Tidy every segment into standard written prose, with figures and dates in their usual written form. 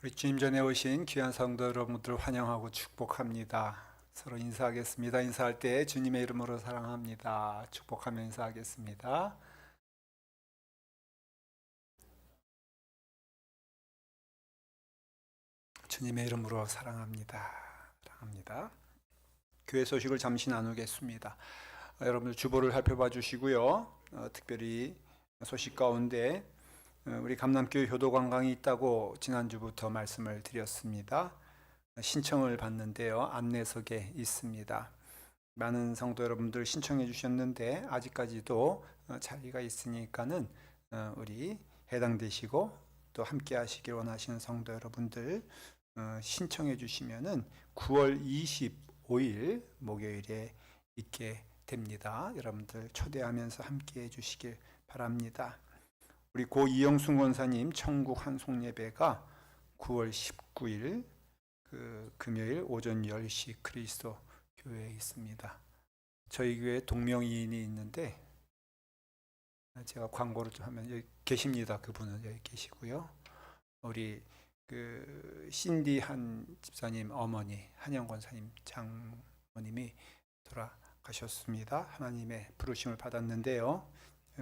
우리 주님 전에 오신 귀한 성도 여러분들 환영하고 축복합니다. 서로 인사하겠습니다. 인사할 때 주님의 이름으로 사랑합니다. 축복하며 인사하겠습니다. 주님의 이름으로 사랑합니다. 사랑합니다. 교회 소식을 잠시 나누겠습니다. 여러분들 주보를 살펴봐 주시고요. 특별히 소식 가운데 우리 감남교회 효도관광이 있다고 지난주부터 말씀을 드렸습니다. 신청을 받는데요. 안내석에 있습니다. 많은 성도 여러분들 신청해 주셨는데 아직까지도 자리가 있으니까는 우리 해당되시고 또 함께 하시길 원하시는 성도 여러분들 신청해 주시면은 9월 25일 목요일에 있게 됩니다. 여러분들 초대하면서 함께 해 주시길 바랍니다. 우리 고 이영순 권사님 천국 한송 예배가 9월 19일 금요일 오전 10시 그리스도 교회에 있습니다. 저희 교회에 동명이인이 있는데 제가 광고를 좀 하면 여기 계십니다. 그분은 여기 계시고요. 우리 신디 한 집사님 어머니 한영 권사님 장모님이 돌아가셨습니다. 하나님의 부르심을 받았는데요.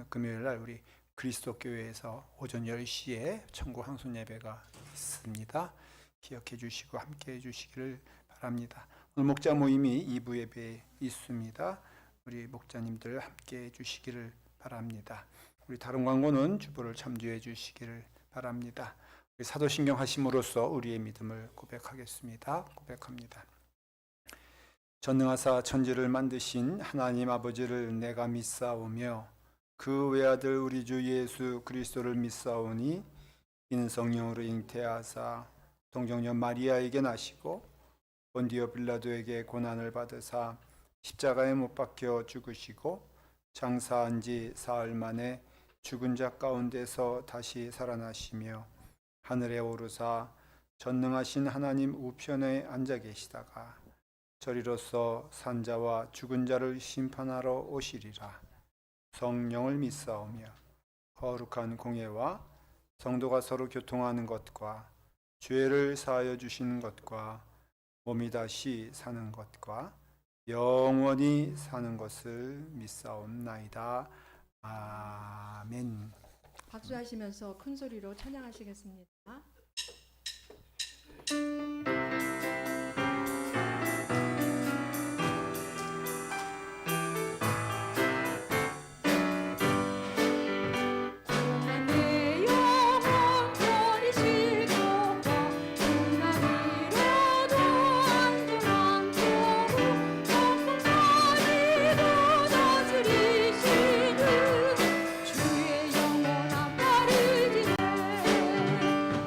금요일 날 우리 그리스도 교회에서 오전 10시에 천국 항손 예배가 있습니다. 기억해 주시고 함께 해 주시기를 바랍니다. 오늘 목자 모임이 2부 예배에 있습니다. 우리 목자님들 함께 해 주시기를 바랍니다. 우리 다른 광고는 주보를 참조해 주시기를 바랍니다. 우리 사도신경 하심으로써 우리의 믿음을 고백하겠습니다. 고백합니다. 전능하사 천지를 만드신 하나님 아버지를 내가 믿사오며 그 외아들 우리 주 예수 그리스도를 믿사오니 이는 성령으로 잉태하사 동정녀 마리아에게 나시고 본디오 빌라도에게 고난을 받으사 십자가에 못 박혀 죽으시고 장사한 지 사흘 만에 죽은 자 가운데서 다시 살아나시며 하늘에 오르사 전능하신 하나님 우편에 앉아 계시다가 저리로서 산자와 죽은 자를 심판하러 오시리라. 성령을 믿사오며 거룩한 공예와 성도가 서로 교통하는 것과 죄를 사하여 주시는 것과 몸이 다시 사는 것과 영원히 사는 것을 믿사옵나이다. 아멘. 박수하시면서 큰 소리로 찬양하시겠습니다.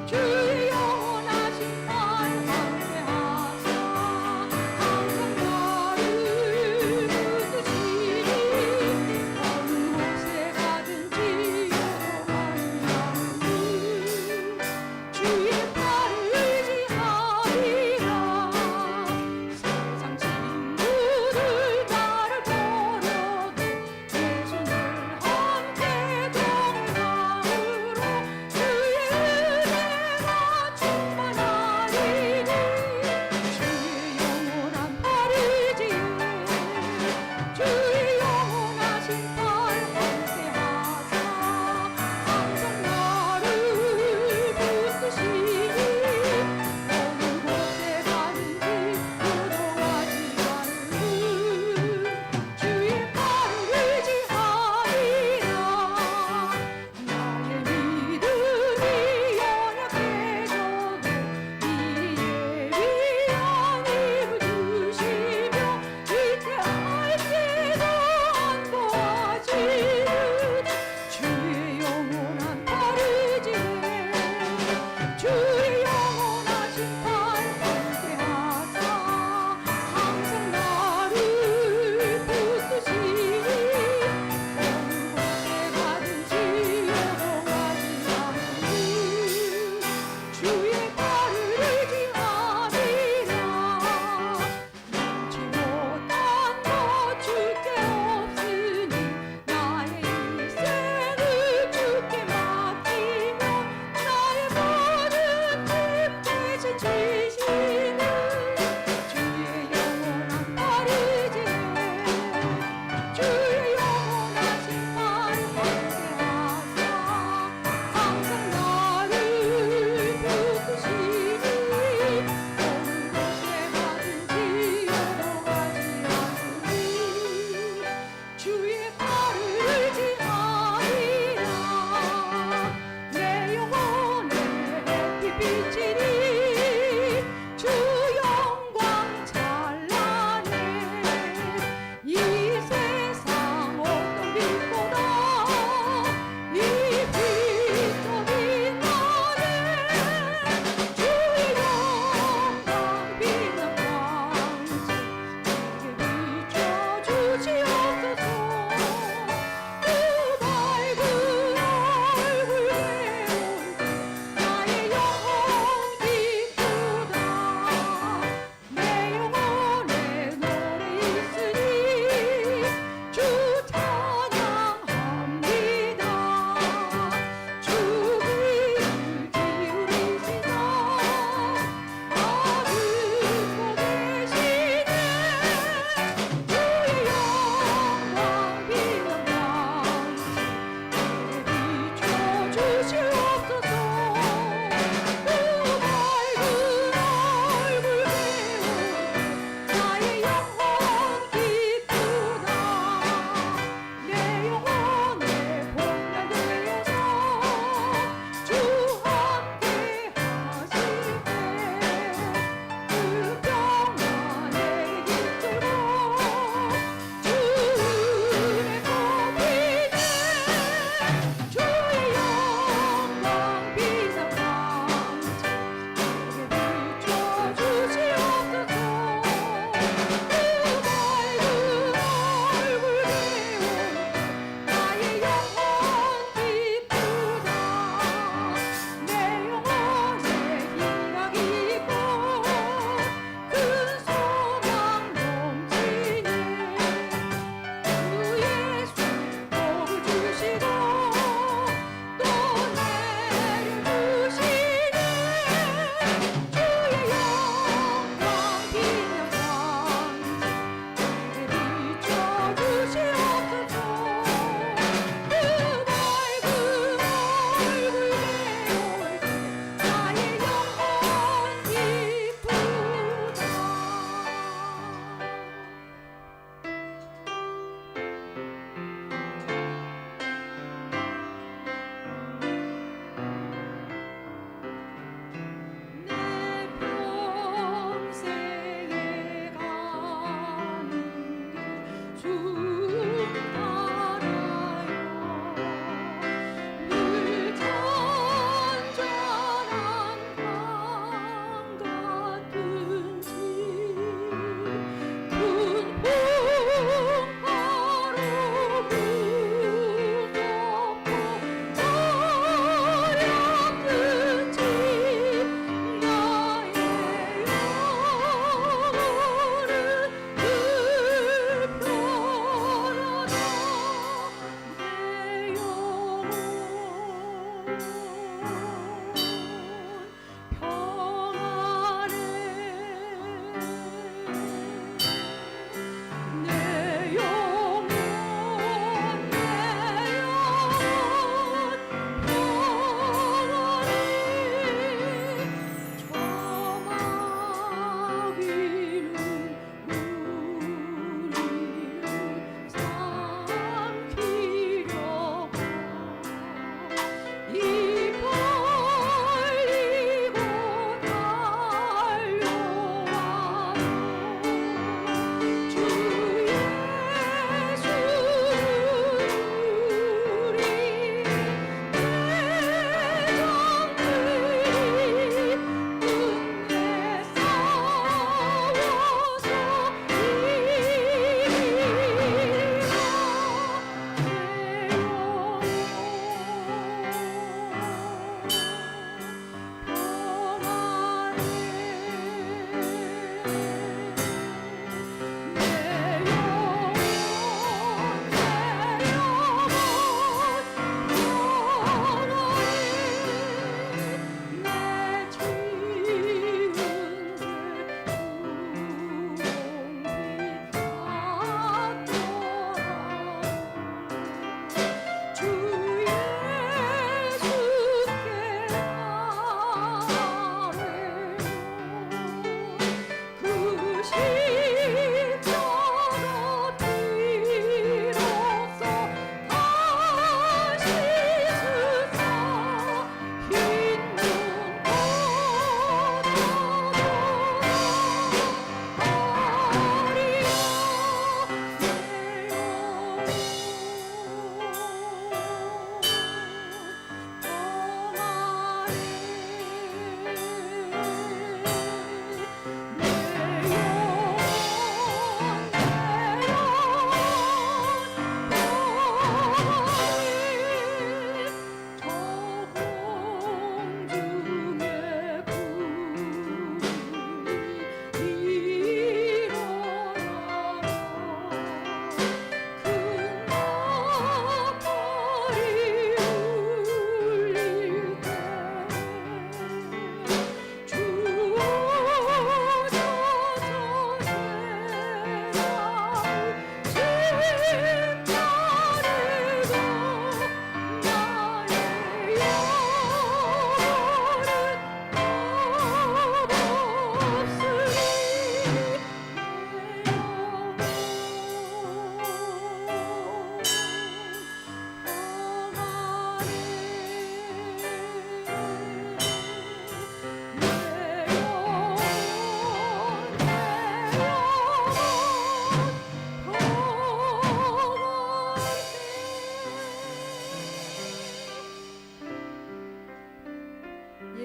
주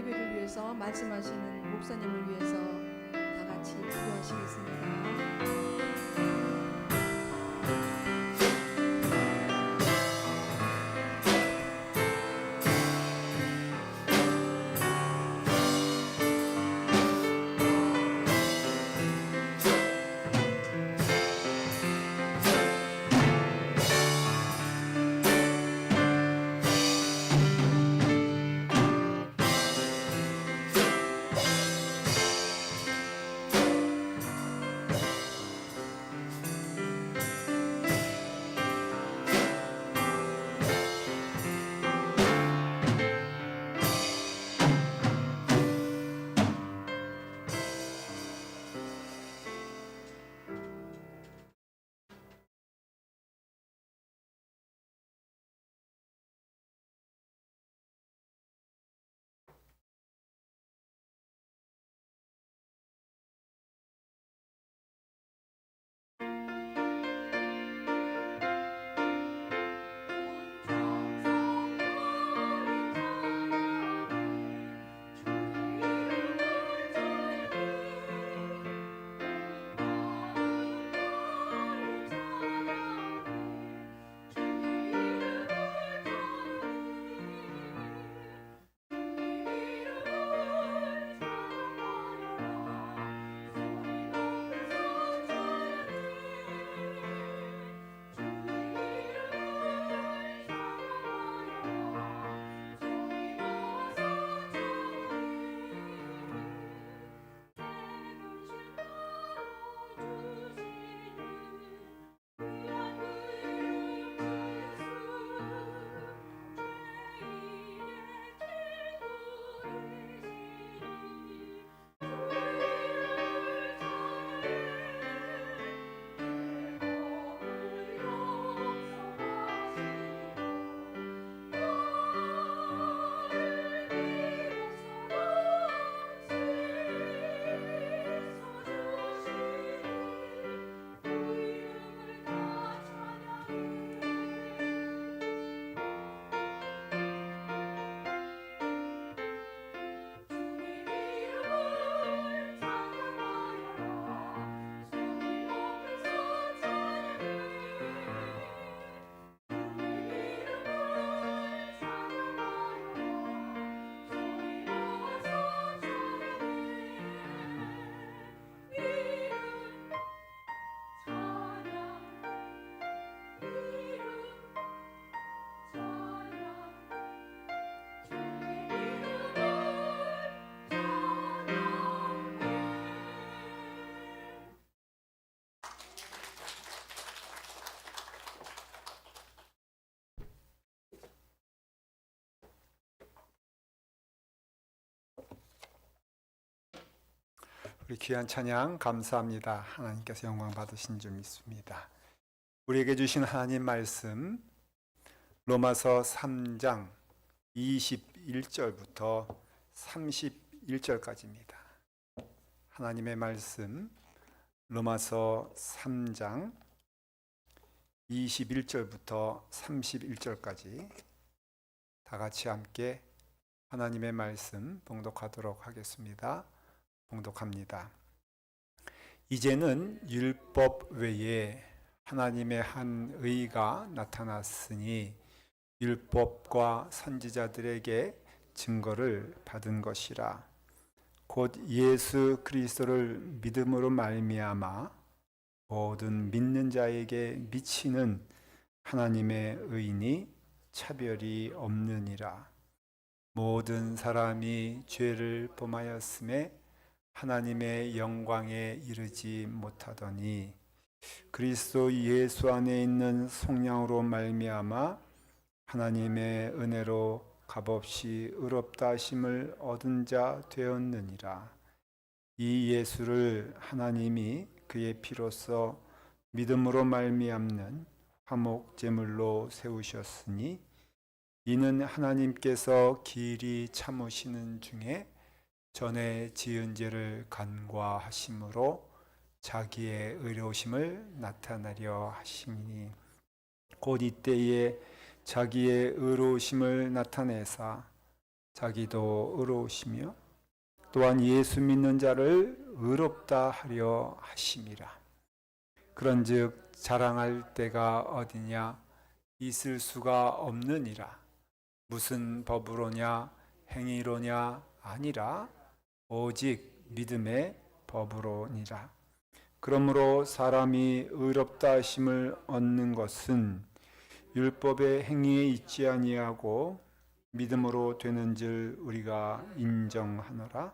예배를 위해서 말씀하시는 목사님을 위해서 다 같이 기도하시겠습니다. 우리 귀한 찬양 감사합니다. 하나님께서 영광 받으신 줄 믿습니다. 우리에게 주신 하나님 말씀 로마서 3장 21절부터 31절까지입니다. 하나님의 말씀 로마서 3장 21절부터 31절까지 다 같이 함께 하나님의 말씀 봉독하도록 하겠습니다. 봉독합니다. 이제는 율법 외에 하나님의 한 의가 나타났으니 율법과 선지자들에게 증거를 받은 것이라. 곧 예수 그리스도를 믿음으로 말미암아 모든 믿는 자에게 미치는 하나님의 의니 차별이 없느니라. 모든 사람이 죄를 범하였음에 하나님의 영광에 이르지 못하더니 그리스도 예수 안에 있는 성령으로 말미암아 하나님의 은혜로 값없이 의롭다 하심을 얻은 자 되었느니라. 이 예수를 하나님이 그의 피로써 믿음으로 말미암는 화목 제물로 세우셨으니 이는 하나님께서 길이 참으시는 중에 전에 지은 죄를 간과하심으로 자기의 의로우심을 나타내려 하심이니 곧 이때에 자기의 의로우심을 나타내사 자기도 의로우시며 또한 예수 믿는 자를 의롭다 하려 하심이라. 그런즉 자랑할 때가 어디냐? 있을 수가 없느니라. 무슨 법으로냐? 행위로냐? 아니라 오직 믿음의 법으로니라. 그러므로 사람이 의롭다 하심을 얻는 것은 율법의 행위에 있지 아니하고 믿음으로 되는 줄 우리가 인정하노라.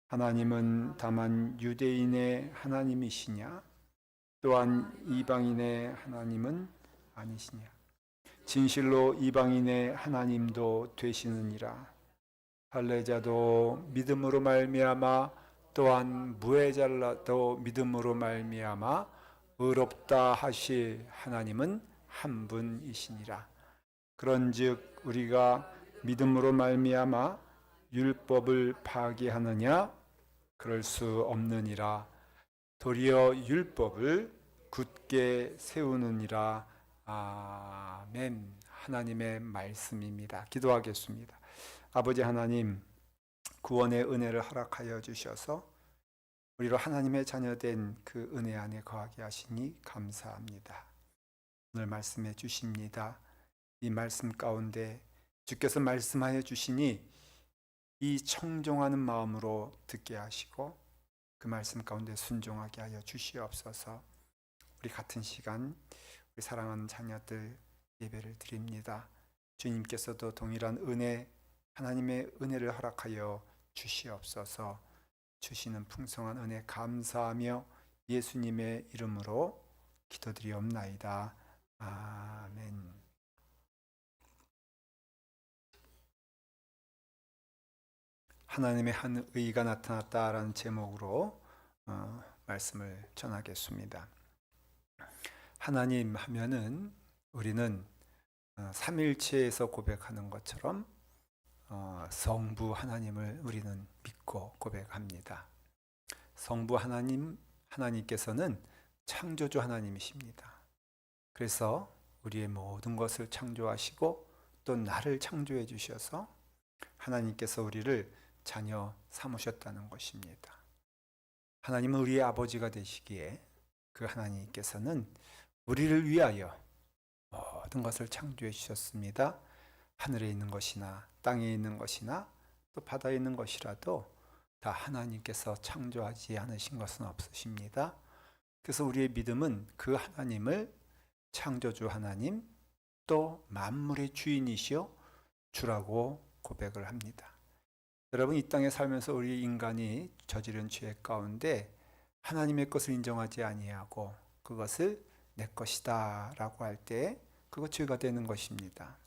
하나님은 다만 유대인의 하나님이시냐? 또한 이방인의 하나님은 아니시냐? 진실로 이방인의 하나님도 되시느니라. 할례자도 믿음으로 말미암아 또한 무해자라도 믿음으로 말미암아 의롭다 하실 하나님은 한 분이시니라. 그런즉 우리가 믿음으로 말미암아 율법을 파기하느냐? 그럴 수 없느니라. 도리어 율법을 굳게 세우느니라. 아멘. 하나님의 말씀입니다. 기도하겠습니다. 아버지 하나님, 구원의 은혜를 허락하여 주셔서 우리로 하나님의 자녀된 그 은혜 안에 거하게 하시니 감사합니다. 오늘 말씀해 주십니다. 이 말씀 가운데 주께서 말씀하여 주시니 이 청종하는 마음으로 듣게 하시고 그 말씀 가운데 순종하게 하여 주시옵소서. 우리 같은 시간 우리 사랑하는 자녀들 예배를 드립니다. 주님께서도 동일한 은혜, 하나님의 은혜를 허락하여 주시옵소서. 주시는 풍성한 은혜 감사하며 예수님의 이름으로 기도드리옵나이다. 아멘. 하나님의 한 의가 나타났다라는 제목으로 말씀을 전하겠습니다. 하나님 하면은 우리는 삼일체에서 고백하는 것처럼 성부 하나님을 우리는 믿고 고백합니다. 성부 하나님께서는 창조주 하나님이십니다. 그래서 우리의 모든 것을 창조하시고 또 나를 창조해 주셔서 하나님께서 우리를 자녀 삼으셨다는 것입니다. 하나님은 우리의 아버지가 되시기에 그 하나님께서는 우리를 위하여 모든 것을 창조해 주셨습니다. 하늘에 있는 것이나 땅에 있는 것이나 또 바다에 있는 것이라도 다 하나님께서 창조하지 않으신 것은 없으십니다. 그래서 우리의 믿음은 그 하나님을 창조주 하나님 또 만물의 주인이시여 주라고 고백을 합니다. 여러분, 이 땅에 살면서 우리 인간이 저지른 죄 가운데 하나님의 것을 인정하지 아니하고 그것을 내 것이다 라고 할 때 그것 죄가 되는 것입니다.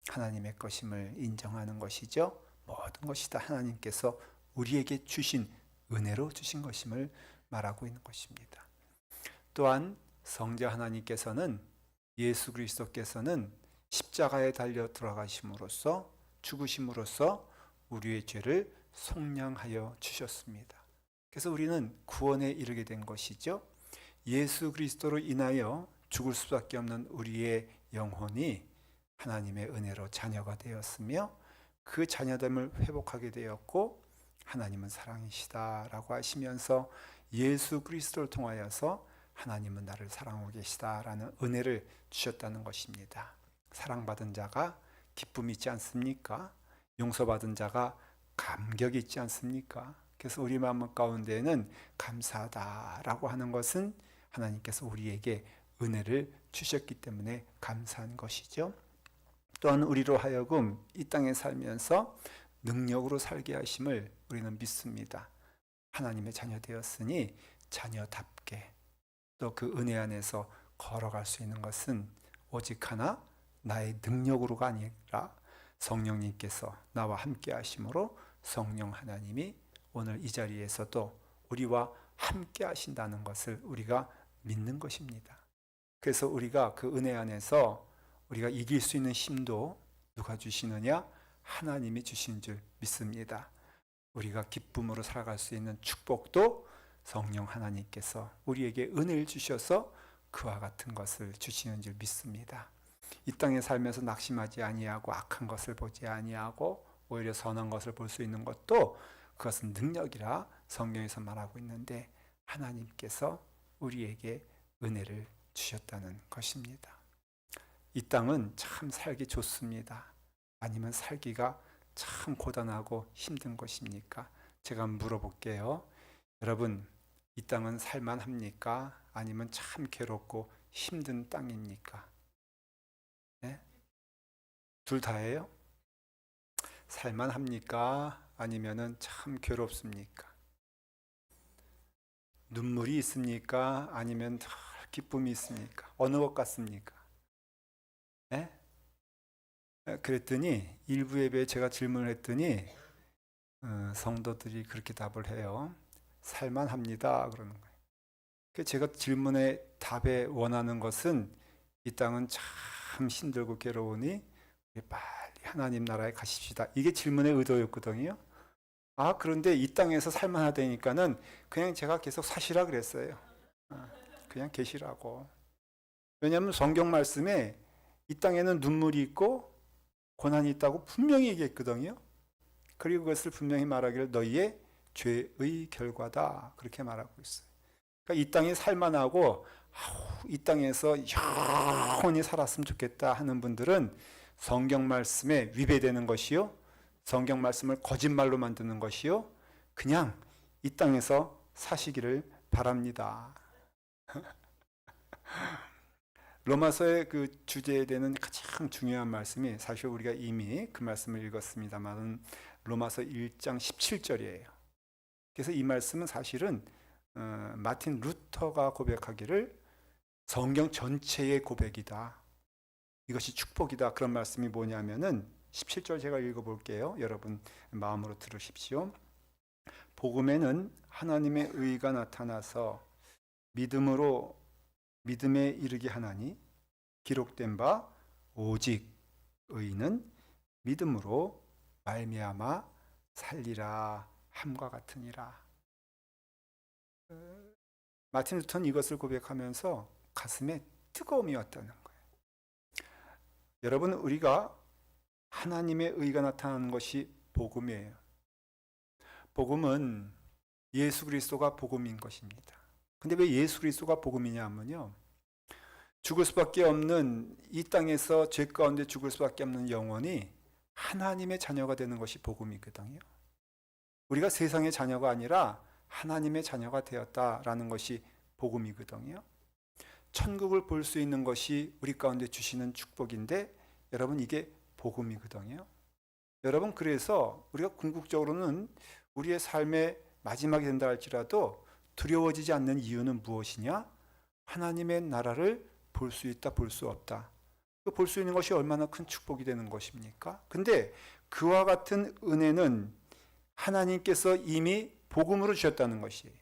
하나님의 것임을 인정하는 것이죠. 모든 것이 다 하나님께서 우리에게 주신 은혜로 주신 것임을 말하고 있는 것입니다. 또한 성자 하나님께서는 예수 그리스도께서는 십자가에 달려 돌아가심으로써 죽으심으로써 우리의 죄를 속량하여 주셨습니다. 그래서 우리는 구원에 이르게 된 것이죠. 예수 그리스도로 인하여 죽을 수밖에 없는 우리의 영혼이 하나님의 은혜로 자녀가 되었으며 그 자녀됨을 회복하게 되었고 하나님은 사랑이시다라고 하시면서 예수 그리스도를 통하여서 하나님은 나를 사랑하고 계시다라는 은혜를 주셨다는 것입니다. 사랑받은 자가 기쁨이 있지 않습니까? 용서받은 자가 감격이 있지 않습니까? 그래서 우리 마음 가운데에는 감사하다라고 하는 것은 하나님께서 우리에게 은혜를 주셨기 때문에 감사한 것이죠. 또한 우리로 하여금 이 땅에 살면서 능력으로 살게 하심을 우리는 믿습니다. 하나님의 자녀 되었으니 자녀답게 또 그 은혜 안에서 걸어갈 수 있는 것은 오직 하나 나의 능력으로가 아니라 성령님께서 나와 함께 하심으로 성령 하나님이 오늘 이 자리에서도 우리와 함께 하신다는 것을 우리가 믿는 것입니다. 그래서 우리가 그 은혜 안에서 우리가 이길 수 있는 힘도 누가 주시느냐? 하나님이 주신 줄 믿습니다. 우리가 기쁨으로 살아갈 수 있는 축복도 성령 하나님께서 우리에게 은혜를 주셔서 그와 같은 것을 주시는 줄 믿습니다. 이 땅에 살면서 낙심하지 아니하고 악한 것을 보지 아니하고 오히려 선한 것을 볼 수 있는 것도 그것은 능력이라 성경에서 말하고 있는데 하나님께서 우리에게 은혜를 주셨다는 것입니다. 이 땅은 참 살기 좋습니다. 아니면 살기가 참 고단하고 힘든 것입니까? 제가 물어볼게요. 여러분, 이 땅은 살만합니까? 아니면 참 괴롭고 힘든 땅입니까? 네? 둘 다예요? 살만합니까? 아니면은 참 괴롭습니까? 눈물이 있습니까? 아니면 기쁨이 있습니까? 어느 것 같습니까? 네? 그랬더니 일부 예배에 제가 질문을 했더니 성도들이 그렇게 답을 해요. 살만합니다. 그러는 거예요. 제가 질문의 답에 원하는 것은 이 땅은 참 힘들고 괴로우니 빨리 하나님 나라에 가십시다. 이게 질문의 의도였거든요. 그런데 이 땅에서 살만하다니까는 그냥 제가 계속 사시라 그랬어요. 그냥 계시라고. 왜냐하면 성경 말씀에 이 땅에는 눈물이 있고 고난이 있다고 분명히 얘기했거든요. 그리고 그것을 분명히 말하기를 너희의 죄의 결과다. 그렇게 말하고 있어요. 그러니까 이 땅이 살만하고 이 땅에서 영원히 살았으면 좋겠다 하는 분들은 성경 말씀에 위배되는 것이요, 성경 말씀을 거짓말로 만드는 것이요, 그냥 이 땅에서 사시기를 바랍니다. 로마서의 그 주제에 대한 가장 중요한 말씀이 사실 우리가 이미 그 말씀을 읽었습니다만 로마서 1장 17절이에요. 그래서 이 말씀은 사실은 마틴 루터가 고백하기를 성경 전체의 고백이다. 이것이 축복이다. 그런 말씀이 뭐냐면은 17절 제가 읽어볼게요. 여러분 마음으로 들으십시오. 복음에는 하나님의 의가 나타나서 믿음에 이르게 하나니 기록된 바 오직 의인은 믿음으로 말미암아 살리라 함과 같으니라. 마틴 루터는 이것을 고백하면서 가슴에 뜨거움이 왔다는 거예요. 여러분, 우리가 하나님의 의가 나타나는 것이 복음이에요. 복음은 예수 그리스도가 복음인 것입니다. 근데 왜 예수 그리스도가 복음이냐 하면요, 죽을 수밖에 없는 이 땅에서 죄 가운데 죽을 수밖에 없는 영혼이 하나님의 자녀가 되는 것이 복음이거든요. 우리가 세상의 자녀가 아니라 하나님의 자녀가 되었다라는 것이 복음이거든요. 천국을 볼 수 있는 것이 우리 가운데 주시는 축복인데 여러분, 이게 복음이거든요. 여러분, 그래서 우리가 궁극적으로는 우리의 삶의 마지막이 된다 할지라도 두려워지지 않는 이유는 무엇이냐? 하나님의 나라를 볼 수 있다, 볼 수 없다. 볼 수 있는 것이 얼마나 큰 축복이 되는 것입니까? 근데 그와 같은 은혜는 하나님께서 이미 복음으로 주셨다는 것이에요.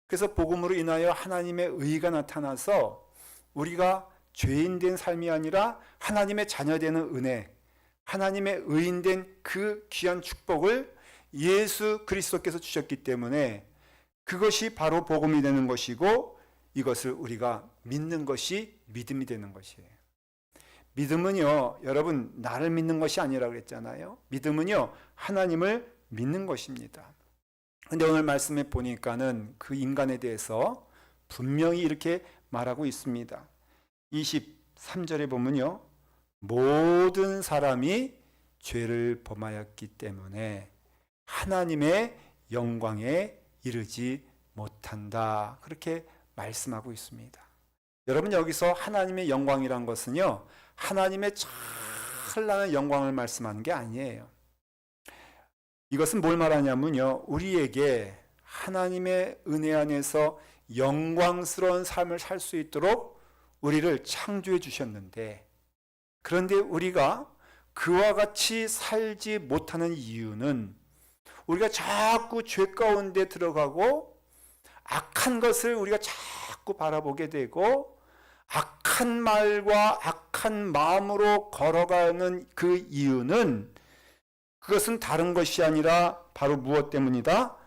그래서 복음으로 인하여 하나님의 의가 나타나서 우리가 죄인된 삶이 아니라 하나님의 자녀되는 은혜, 하나님의 의인된 그 귀한 축복을 예수 그리스도께서 주셨기 때문에 그것이 바로 복음이 되는 것이고, 이것을 우리가 믿는 것이 믿음이 되는 것이에요. 믿음은요, 여러분, 나를 믿는 것이 아니라 그랬잖아요. 믿음은요, 하나님을 믿는 것입니다. 근데 오늘 말씀에 보니까는 그 인간에 대해서 분명히 이렇게 말하고 있습니다. 23절에 보면요, 모든 사람이 죄를 범하였기 때문에 하나님의 영광에 이르지 못한다. 그렇게 말씀하고 있습니다. 여러분, 여기서 하나님의 영광이란 것은요, 하나님의 찬란한 영광을 말씀하는 게 아니에요. 이것은 뭘 말하냐면요, 우리에게 하나님의 은혜 안에서 영광스러운 삶을 살 수 있도록 우리를 창조해 주셨는데, 그런데 우리가 그와 같이 살지 못하는 이유는 우리가 자꾸 죄 가운데 들어가고 악한 것을 우리가 자꾸 바라보게 되고 악한 말과 악한 마음으로 걸어가는 그 이유는, 그것은 다른 것이 아니라 바로 무엇 때문이다?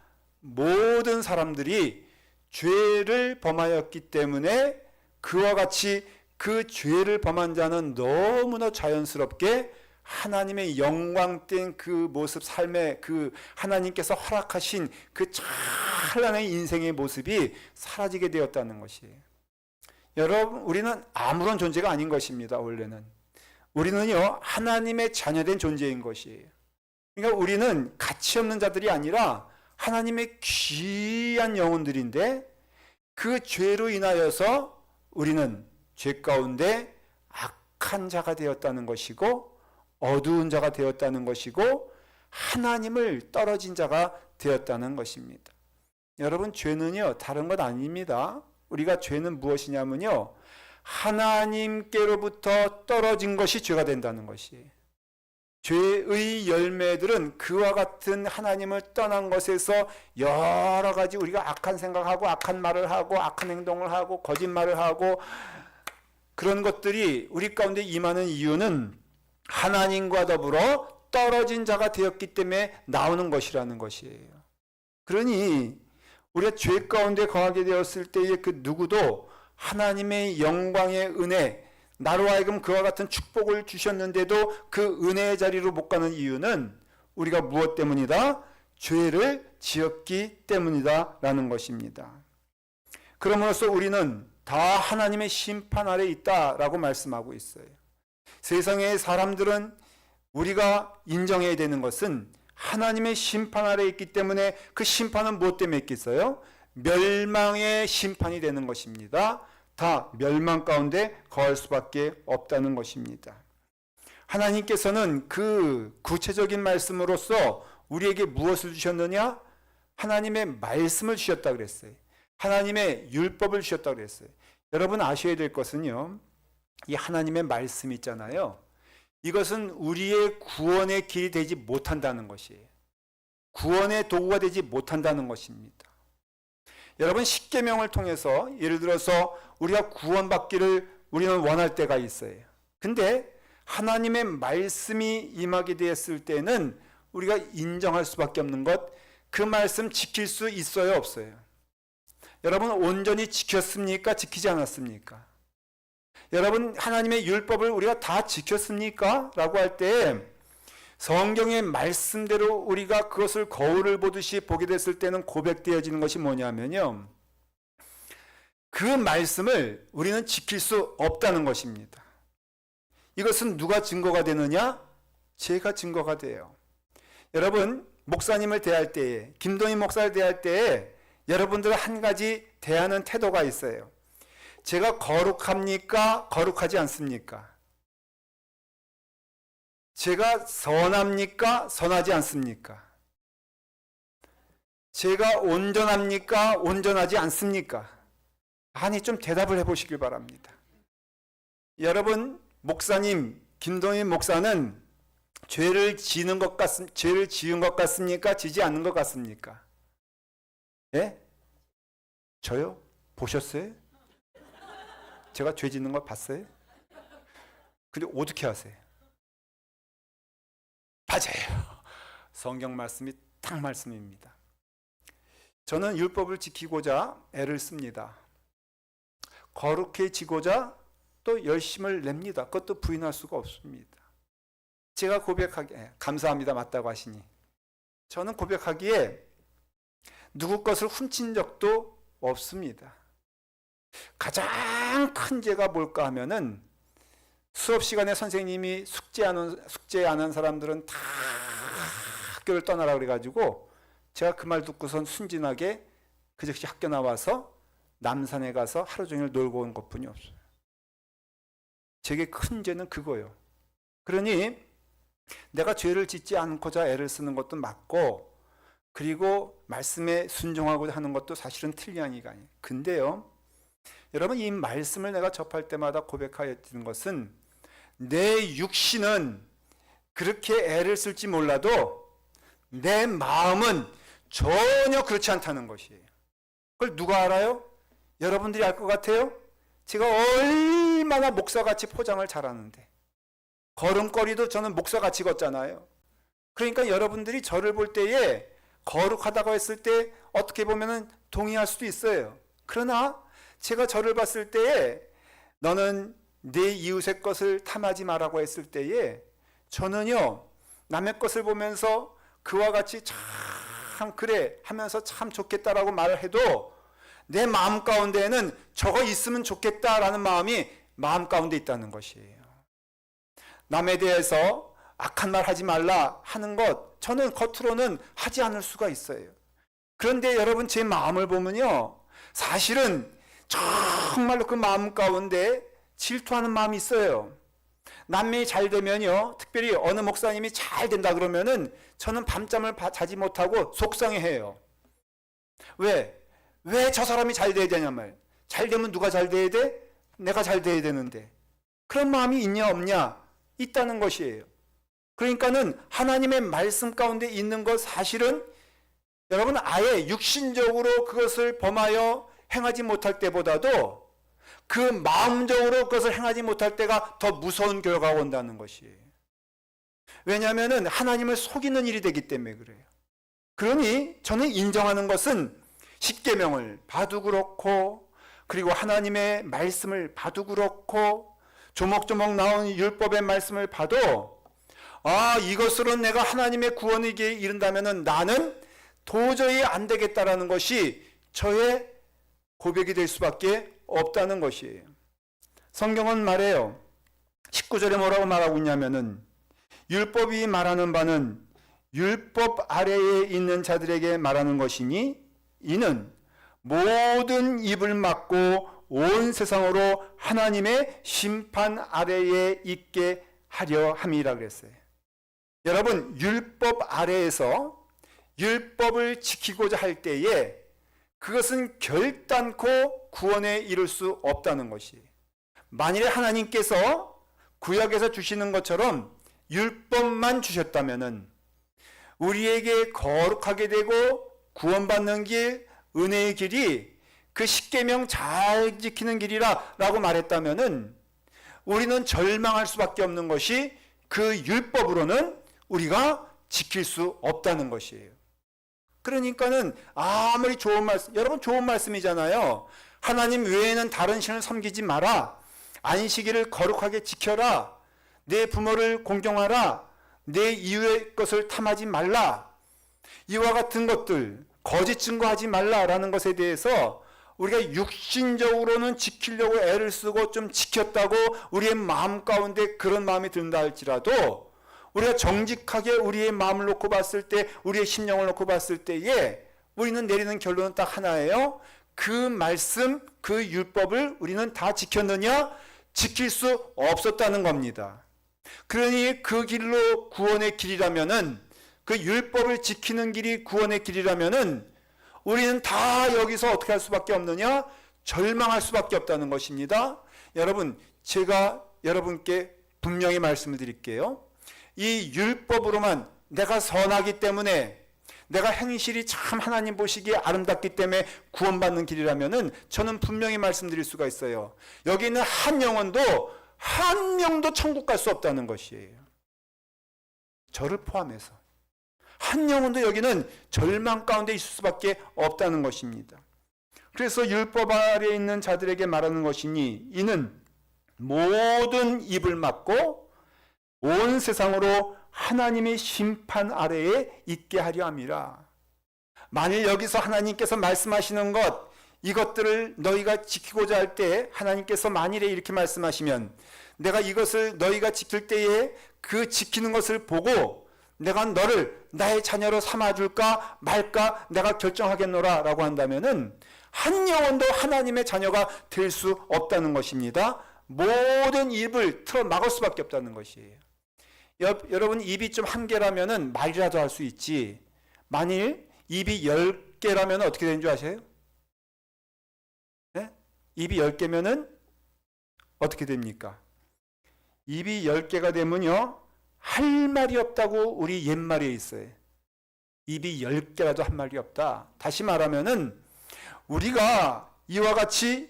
모든 사람들이 죄를 범하였기 때문에 그와 같이 그 죄를 범한 자는 너무나 자연스럽게 하나님의 영광된 그 모습, 삶의 그 하나님께서 허락하신 그 찬란한 인생의 모습이 사라지게 되었다는 것이에요. 여러분, 우리는 아무런 존재가 아닌 것입니다. 원래는 우리는요, 하나님의 자녀된 존재인 것이에요. 그러니까 우리는 가치 없는 자들이 아니라 하나님의 귀한 영혼들인데, 그 죄로 인하여서 우리는 죄 가운데 악한 자가 되었다는 것이고, 어두운 자가 되었다는 것이고, 하나님을 떨어진 자가 되었다는 것입니다. 여러분, 죄는요, 다른 것 아닙니다. 우리가 죄는 무엇이냐면요, 하나님께로부터 떨어진 것이 죄가 된다는 것이에요. 죄의 열매들은 그와 같은 하나님을 떠난 것에서 여러 가지 우리가 악한 생각하고 악한 말을 하고 악한 행동을 하고 거짓말을 하고 그런 것들이 우리 가운데 임하는 이유는 하나님과 더불어 떨어진 자가 되었기 때문에 나오는 것이라는 것이에요. 그러니 우리가 죄 가운데 거하게 되었을 때에 그 누구도 하나님의 영광의 은혜, 나로 하여금 그와 같은 축복을 주셨는데도 그 은혜의 자리로 못 가는 이유는 우리가 무엇 때문이다? 죄를 지었기 때문이다 라는 것입니다. 그러므로써 우리는 다 하나님의 심판 아래 있다라고 말씀하고 있어요. 세상의 사람들은 우리가 인정해야 되는 것은 하나님의 심판 아래 있기 때문에, 그 심판은 무엇 때문에 있겠어요? 멸망의 심판이 되는 것입니다. 다 멸망 가운데 거할 수밖에 없다는 것입니다. 하나님께서는 그 구체적인 말씀으로써 우리에게 무엇을 주셨느냐? 하나님의 말씀을 주셨다 그랬어요. 하나님의 율법을 주셨다 그랬어요. 여러분 아셔야 될 것은요, 이 하나님의 말씀 있잖아요, 이것은 우리의 구원의 길이 되지 못한다는 것이에요. 구원의 도구가 되지 못한다는 것입니다. 여러분, 십계명을 통해서 예를 들어서 우리가 구원받기를 우리는 원할 때가 있어요. 근데 하나님의 말씀이 임하게 되었을 때는 우리가 인정할 수밖에 없는 것, 그 말씀 지킬 수 있어요, 없어요? 여러분, 온전히 지켰습니까? 지키지 않았습니까? 여러분, 하나님의 율법을 우리가 다 지켰습니까? 라고 할 때 성경의 말씀대로 우리가 그것을 거울을 보듯이 보게 됐을 때는 고백되어지는 것이 뭐냐면요, 그 말씀을 우리는 지킬 수 없다는 것입니다. 이것은 누가 증거가 되느냐? 제가 증거가 돼요. 여러분, 목사님을 대할 때에, 김동인 목사를 대할 때에 여러분들 한 가지 대하는 태도가 있어요. 제가 거룩합니까? 거룩하지 않습니까? 제가 선합니까? 선하지 않습니까? 제가 온전합니까? 온전하지 않습니까? 아니, 좀 대답을 해보시길 바랍니다. 여러분, 목사님, 김동인 목사는 죄를 지은 것 같습니까? 지지 않는 것 같습니까? 예? 저요? 보셨어요? 제가 죄 짓는 거 봤어요? 근데 어떻게 하세요? 맞아요. 성경 말씀이 딱 말씀입니다. 저는 율법을 지키고자 애를 씁니다. 거룩해지고자 또 열심을 냅니다. 그것도 부인할 수가 없습니다. 제가 고백하기에, 감사합니다, 맞다고 하시니, 저는 고백하기에 누구 것을 훔친 적도 없습니다. 가장 큰 죄가 뭘까 하면은, 수업 시간에 선생님이 숙제 안 한 사람들은 다 학교를 떠나라 그래가지고 제가 그 말 듣고선 순진하게 그 즉시 학교 나와서 남산에 가서 하루 종일 놀고 온 것뿐이 없어요. 제게 큰 죄는 그거예요. 그러니 내가 죄를 짓지 않고자 애를 쓰는 것도 맞고, 그리고 말씀에 순종하고 하는 것도 사실은 틀린 얘기가 아니에요. 근데요, 여러분, 이 말씀을 내가 접할 때마다 고백하였던 것은, 내 육신은 그렇게 애를 쓸지 몰라도 내 마음은 전혀 그렇지 않다는 것이에요. 그걸 누가 알아요? 여러분들이 알 것 같아요? 제가 얼마나 목사같이 포장을 잘하는데, 걸음걸이도 저는 목사같이 걷잖아요. 그러니까 여러분들이 저를 볼 때에 거룩하다고 했을 때 어떻게 보면 동의할 수도 있어요. 그러나 제가 저를 봤을 때에 너는 내 이웃의 것을 탐하지 마라고 했을 때에 저는요, 남의 것을 보면서 그와 같이 참 그래 하면서 참 좋겠다라고 말을 해도 내 마음 가운데에는 저거 있으면 좋겠다라는 마음이 마음 가운데 있다는 것이에요. 남에 대해서 악한 말 하지 말라 하는 것, 저는 겉으로는 하지 않을 수가 있어요. 그런데 여러분, 제 마음을 보면요, 사실은 정말로 그 마음 가운데 질투하는 마음이 있어요. 남매이 잘 되면요, 특별히 어느 목사님이 잘 된다 그러면은 저는 밤잠을 자지 못하고 속상해해요. 왜 저 사람이 잘 돼야 되냐 말. 잘 되면 누가 잘 돼야 돼? 내가 잘 돼야 되는데. 그런 마음이 있냐 없냐? 있다는 것이에요. 그러니까는 하나님의 말씀 가운데 있는 것, 사실은 여러분 아예 육신적으로 그것을 범하여 행하지 못할 때보다도 그 마음적으로 그것을 행하지 못할 때가 더 무서운 결과가 온다는 것이에요. 왜냐하면 하나님을 속이는 일이 되기 때문에 그래요. 그러니 저는 인정하는 것은 십계명을 봐도 그렇고, 그리고 하나님의 말씀을 봐도 그렇고, 조목조목 나온 율법의 말씀을 봐도 이것으로 내가 하나님의 구원에게 이른다면 나는 도저히 안 되겠다라는 것이 저의 고백이 될 수밖에 없다는 것이에요. 성경은 말해요. 19절에 뭐라고 말하고 있냐면은, 율법이 말하는 바는 율법 아래에 있는 자들에게 말하는 것이니 이는 모든 입을 막고 온 세상으로 하나님의 심판 아래에 있게 하려 함이라 그랬어요. 여러분, 율법 아래에서 율법을 지키고자 할 때에 그것은 결단코 구원에 이를 수 없다는 것이에요. 만일에 하나님께서 구약에서 주시는 것처럼 율법만 주셨다면은 우리에게 거룩하게 되고 구원받는 길, 은혜의 길이 그 십계명 잘 지키는 길이라고 말했다면은 우리는 절망할 수밖에 없는 것이 그 율법으로는 우리가 지킬 수 없다는 것이에요. 그러니까는 아무리 좋은 말씀, 여러분 좋은 말씀이잖아요. 하나님 외에는 다른 신을 섬기지 마라. 안식일을 거룩하게 지켜라. 내 부모를 공경하라. 내 이웃의 것을 탐하지 말라. 이와 같은 것들, 거짓 증거하지 말라라는 것에 대해서 우리가 육신적으로는 지키려고 애를 쓰고 좀 지켰다고 우리의 마음 가운데 그런 마음이 든다 할지라도 우리가 정직하게 우리의 마음을 놓고 봤을 때, 우리의 심령을 놓고 봤을 때에 우리는 내리는 결론은 딱 하나예요. 그 말씀, 그 율법을 우리는 다 지켰느냐? 지킬 수 없었다는 겁니다. 그러니 그 길로 구원의 길이라면은, 그 율법을 지키는 길이 구원의 길이라면은 우리는 다 여기서 어떻게 할 수밖에 없느냐? 절망할 수밖에 없다는 것입니다. 여러분, 제가 여러분께 분명히 말씀을 드릴게요. 이 율법으로만 내가 선하기 때문에, 내가 행실이 참 하나님 보시기에 아름답기 때문에 구원받는 길이라면은 저는 분명히 말씀드릴 수가 있어요. 여기 있는 한 영혼도 한 명도 천국 갈 수 없다는 것이에요. 저를 포함해서 한 영혼도 여기는 절망 가운데 있을 수밖에 없다는 것입니다. 그래서 율법 아래에 있는 자들에게 말하는 것이니 이는 모든 입을 막고 온 세상으로 하나님의 심판 아래에 있게 하려 함이라. 만일 여기서 하나님께서 말씀하시는 것, 이것들을 너희가 지키고자 할 때 하나님께서 만일에 이렇게 말씀하시면 내가 이것을 너희가 지킬 때에 그 지키는 것을 보고 내가 너를 나의 자녀로 삼아줄까 말까 내가 결정하겠노라 라고 한다면은 한 영혼도 하나님의 자녀가 될 수 없다는 것입니다. 모든 입을 틀어 막을 수밖에 없다는 것이에요. 여러분, 입이 좀 한 개라면은 말이라도 할 수 있지, 만일 입이 10개라면 어떻게 되는 줄 아세요? 네? 입이 10개면은 어떻게 됩니까? 입이 10개가 되면요, 할 말이 없다고 우리 옛말에 있어요. 입이 10개라도 한 말이 없다. 다시 말하면은 우리가 이와 같이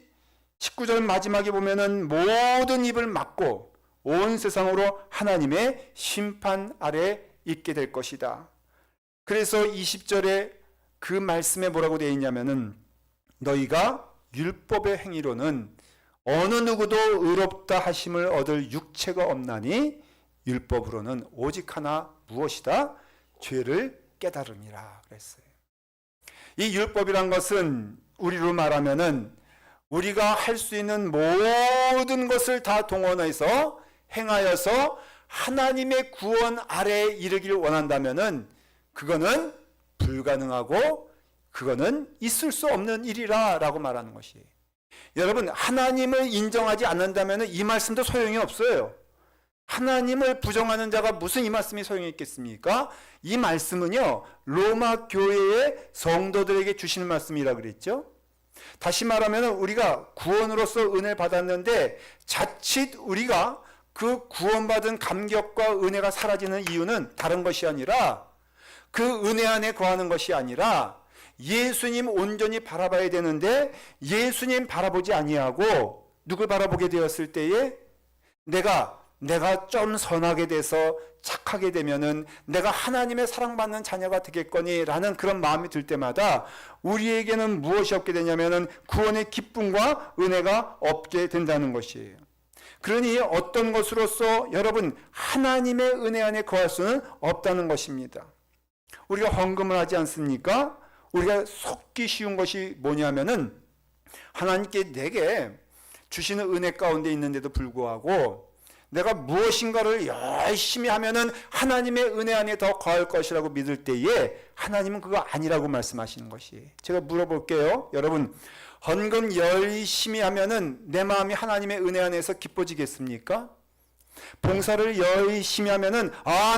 19절 마지막에 보면은 모든 입을 막고 온 세상으로 하나님의 심판 아래 있게 될 것이다. 그래서 20절에 그 말씀에 뭐라고 되어 있냐면은 너희가 율법의 행위로는 어느 누구도 의롭다 하심을 얻을 육체가 없나니 율법으로는 오직 하나 무엇이다? 죄를 깨달음이라 그랬어요. 이 율법이란 것은 우리로 말하면은 우리가 할 수 있는 모든 것을 다 동원해서 행하여서 하나님의 구원 아래에 이르기를 원한다면은 그거는 불가능하고 그거는 있을 수 없는 일이라 라고 말하는 것이에요. 여러분, 하나님을 인정하지 않는다면 이 말씀도 소용이 없어요. 하나님을 부정하는 자가 무슨 이 말씀이 소용이 있겠습니까? 이 말씀은요, 로마 교회의 성도들에게 주시는 말씀이라 그랬죠. 다시 말하면 우리가 구원으로서 은혜를 받았는데 자칫 우리가 그 구원받은 감격과 은혜가 사라지는 이유는 다른 것이 아니라 그 은혜 안에 거하는 것이 아니라 예수님 온전히 바라봐야 되는데 예수님 바라보지 아니하고 누굴 바라보게 되었을 때에 내가 좀 선하게 돼서 착하게 되면은 내가 하나님의 사랑받는 자녀가 되겠거니라는 그런 마음이 들 때마다 우리에게는 무엇이 없게 되냐면은 구원의 기쁨과 은혜가 없게 된다는 것이에요. 그러니 어떤 것으로서 여러분 하나님의 은혜 안에 거할 수는 없다는 것입니다. 우리가 헌금을 하지 않습니까? 우리가 속기 쉬운 것이 뭐냐면은 하나님께 내게 주시는 은혜 가운데 있는데도 불구하고 내가 무엇인가를 열심히 하면은 하나님의 은혜 안에 더 거할 것이라고 믿을 때에 하나님은 그거 아니라고 말씀하시는 것이에요. 제가 물어볼게요. 여러분, 헌금 열심히 하면은 내 마음이 하나님의 은혜 안에서 기뻐지겠습니까? 봉사를 열심히 하면은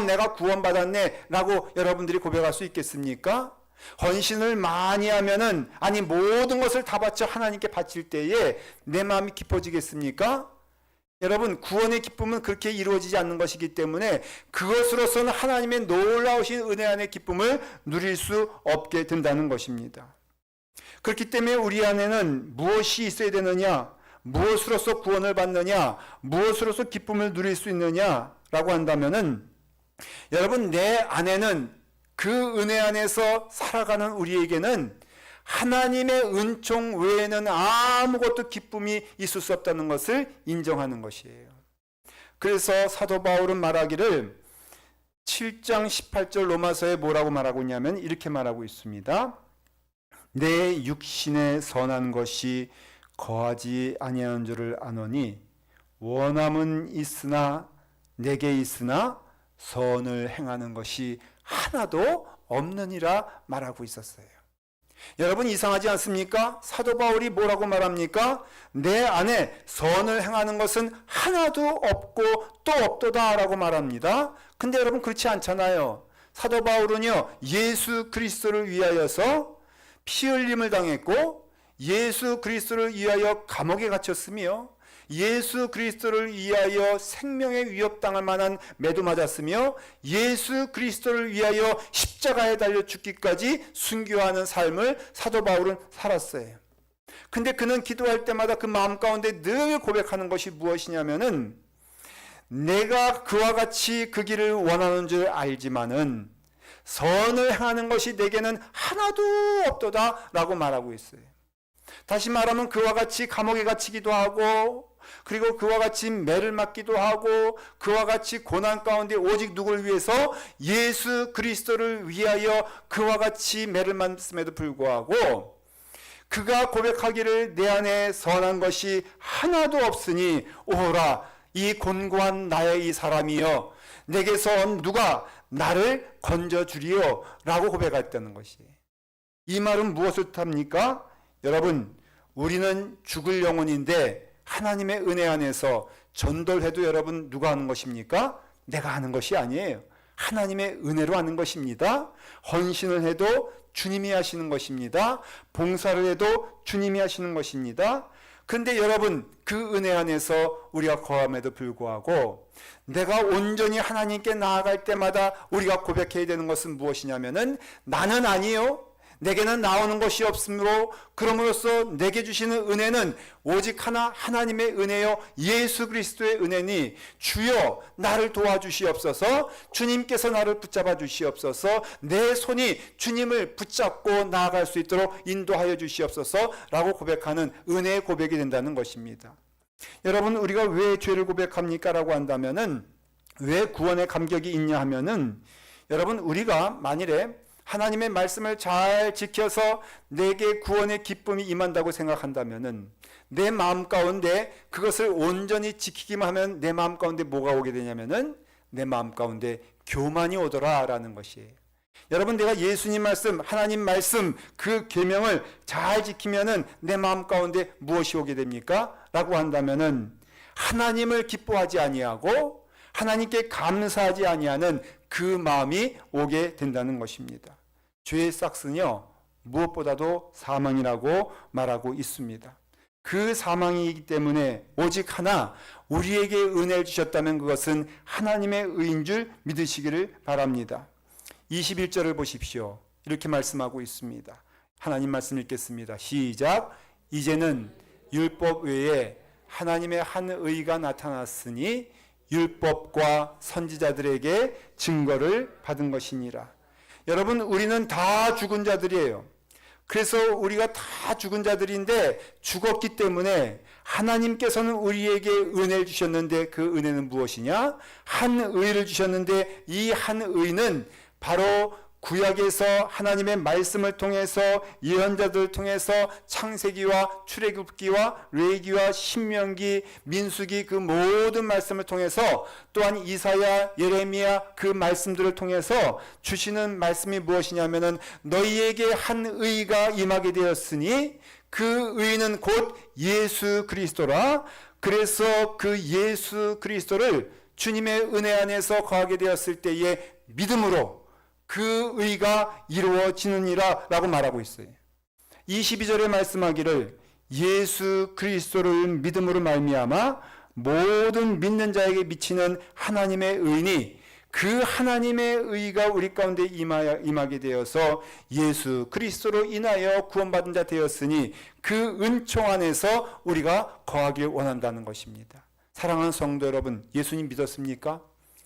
내가 구원받았네 라고 여러분들이 고백할 수 있겠습니까? 헌신을 많이 하면은 모든 것을 다 바쳐 하나님께 바칠 때에 내 마음이 기뻐지겠습니까? 여러분, 구원의 기쁨은 그렇게 이루어지지 않는 것이기 때문에 그것으로서는 하나님의 놀라우신 은혜 안의 기쁨을 누릴 수 없게 된다는 것입니다. 그렇기 때문에 우리 안에는 무엇이 있어야 되느냐, 무엇으로서 구원을 받느냐, 무엇으로서 기쁨을 누릴 수 있느냐라고 한다면은 여러분, 내 안에는 그 은혜 안에서 살아가는 우리에게는 하나님의 은총 외에는 아무것도 기쁨이 있을 수 없다는 것을 인정하는 것이에요. 그래서 사도 바울은 말하기를 7장 18절 로마서에 뭐라고 말하고 있냐면 이렇게 말하고 있습니다. 내 육신에 선한 것이 거하지 아니하는 줄을 아노니 원함은 있으나 내게 있으나 선을 행하는 것이 하나도 없느니라 말하고 있었어요. 여러분, 이상하지 않습니까? 사도 바울이 뭐라고 말합니까? 내 안에 선을 행하는 것은 하나도 없고 또 없도다 라고 말합니다. 근데 여러분, 그렇지 않잖아요. 사도 바울은요, 예수 그리스도를 위하여서 피 흘림을 당했고 예수 그리스도를 위하여 감옥에 갇혔으며 예수 그리스도를 위하여 생명에 위협당할 만한 매도 맞았으며 예수 그리스도를 위하여 십자가에 달려 죽기까지 순교하는 삶을 사도 바울은 살았어요. 근데 그는 기도할 때마다 그 마음 가운데 늘 고백하는 것이 무엇이냐면은 내가 그와 같이 그 길을 원하는 줄 알지만은 선을 행하는 것이 내게는 하나도 없도다 라고 말하고 있어요. 다시 말하면 그와 같이 감옥에 갇히기도 하고 그리고 그와 같이 매를 맞기도 하고 그와 같이 고난 가운데 오직 누구를 위해서 예수 그리스도를 위하여 그와 같이 매를 맞음에도 불구하고 그가 고백하기를 내 안에 선한 것이 하나도 없으니 오라 이 곤고한 나의 이 사람이여 내게서 누가 나를 건져주리요 라고 고백했다는 것이. 이 말은 무엇을 뜻합니까? 여러분, 우리는 죽을 영혼인데 하나님의 은혜 안에서 전도해도 여러분 누가 하는 것입니까? 내가 하는 것이 아니에요. 하나님의 은혜로 하는 것입니다. 헌신을 해도 주님이 하시는 것입니다. 봉사를 해도 주님이 하시는 것입니다. 그런데 여러분, 그 은혜 안에서 우리가 거함에도 불구하고 내가 온전히 하나님께 나아갈 때마다 우리가 고백해야 되는 것은 무엇이냐면은 나는 아니요, 내게는 나오는 것이 없으므로 그러므로써 내게 주시는 은혜는 오직 하나 하나님의 은혜요 예수 그리스도의 은혜니 주여 나를 도와주시옵소서. 주님께서 나를 붙잡아 주시옵소서. 내 손이 주님을 붙잡고 나아갈 수 있도록 인도하여 주시옵소서 라고 고백하는 은혜의 고백이 된다는 것입니다. 여러분, 우리가 왜 죄를 고백합니까? 라고 한다면은 왜 구원의 감격이 있냐 하면은 여러분, 우리가 만일에 하나님의 말씀을 잘 지켜서 내게 구원의 기쁨이 임한다고 생각한다면은 내 마음 가운데 그것을 온전히 지키기만 하면 내 마음 가운데 뭐가 오게 되냐면은 내 마음 가운데 교만이 오더라 라는 것이에요. 여러분, 내가 예수님 말씀, 하나님 말씀 그 계명을 잘 지키면은 내 마음 가운데 무엇이 오게 됩니까? 라고 한다면은 하나님을 기뻐하지 아니하고 하나님께 감사하지 아니하는 그 마음이 오게 된다는 것입니다. 죄의 싹스는요, 무엇보다도 사망이라고 말하고 있습니다. 그 사망이기 때문에 오직 하나, 우리에게 은혜를 주셨다면 그것은 하나님의 의인 줄 믿으시기를 바랍니다. 21절을 보십시오. 이렇게 말씀하고 있습니다. 하나님 말씀 읽겠습니다. 시작. 이제는 율법 외에 하나님의 한 의가 나타났으니 율법과 선지자들에게 증거를 받은 것이니라. 여러분, 우리는 다 죽은 자들이에요. 그래서 우리가 다 죽은 자들인데 죽었기 때문에 하나님께서는 우리에게 은혜를 주셨는데 그 은혜는 무엇이냐? 한 의를 주셨는데 이 한 의는 바로 구약에서 하나님의 말씀을 통해서 예언자들을 통해서 창세기와 출애굽기와 레위기와 신명기, 민수기 그 모든 말씀을 통해서 또한 이사야, 예레미야 그 말씀들을 통해서 주시는 말씀이 무엇이냐면은 너희에게 한 의가 임하게 되었으니 그 의는 곧 예수 그리스도라. 그래서 그 예수 그리스도를 주님의 은혜 안에서 거하게 되었을 때에 믿음으로 그 의가 이루어지느니라 라고 말하고 있어요. 22절에 말씀하기를 예수 그리스도를 믿음으로 말미암아 모든 믿는 자에게 미치는 하나님의 의니 그 하나님의 의가 우리 가운데 임하게 되어서 예수 그리스도로 인하여 구원받은 자 되었으니 그 은총 안에서 우리가 거하길 원한다는 것입니다. 사랑하는 성도 여러분, 예수님 믿었습니까?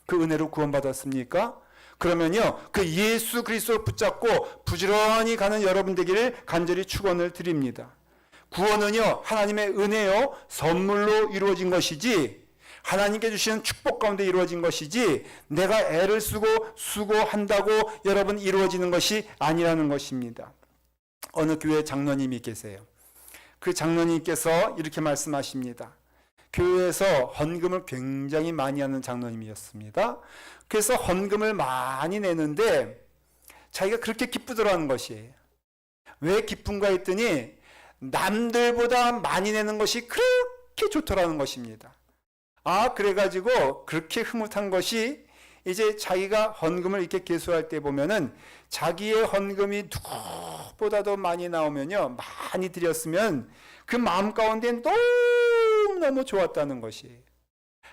그 은혜로 구원받았습니까? 그러면요, 그 예수 그리스도를 붙잡고 부지런히 가는 여러분 되기를 간절히 축원을 드립니다. 구원은요, 하나님의 은혜요, 선물로 이루어진 것이지 하나님께 주시는 축복 가운데 이루어진 것이지 내가 애를 쓰고 수고한다고 여러분 이루어지는 것이 아니라는 것입니다. 어느 교회 장로님이 계세요. 그 장로님께서 이렇게 말씀하십니다. 교회에서 헌금을 굉장히 많이 하는 장로님이었습니다. 그래서 헌금을 많이 내는데 자기가 그렇게 기쁘더라는 것이에요. 왜 기쁜가 했더니 남들보다 많이 내는 것이 그렇게 좋더라는 것입니다. 그래가지고 그렇게 흐뭇한 것이 이제 자기가 헌금을 이렇게 계수할 때 보면은 자기의 헌금이 누구보다도 많이 나오면요, 많이 드렸으면 그 마음 가운데 너무너무 좋았다는 것이.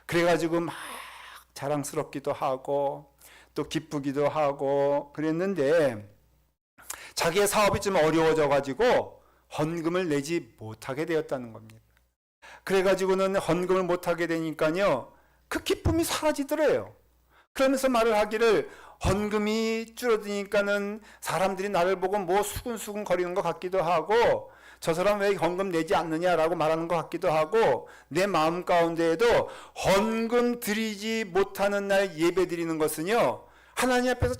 그래가지고 막 자랑스럽기도 하고 또 기쁘기도 하고 그랬는데 자기의 사업이 좀 어려워져가지고 헌금을 내지 못하게 되었다는 겁니다. 그래가지고는 헌금을 못하게 되니까요, 그 기쁨이 사라지더래요. 그러면서 말을 하기를 헌금이 줄어드니까는 사람들이 나를 보고 뭐 수근수근 거리는 것 같기도 하고 저 사람 왜 헌금 내지 않느냐라고 말하는 것 같기도 하고 내 마음 가운데에도 헌금 드리지 못하는 날 예배 드리는 것은요, 하나님 앞에서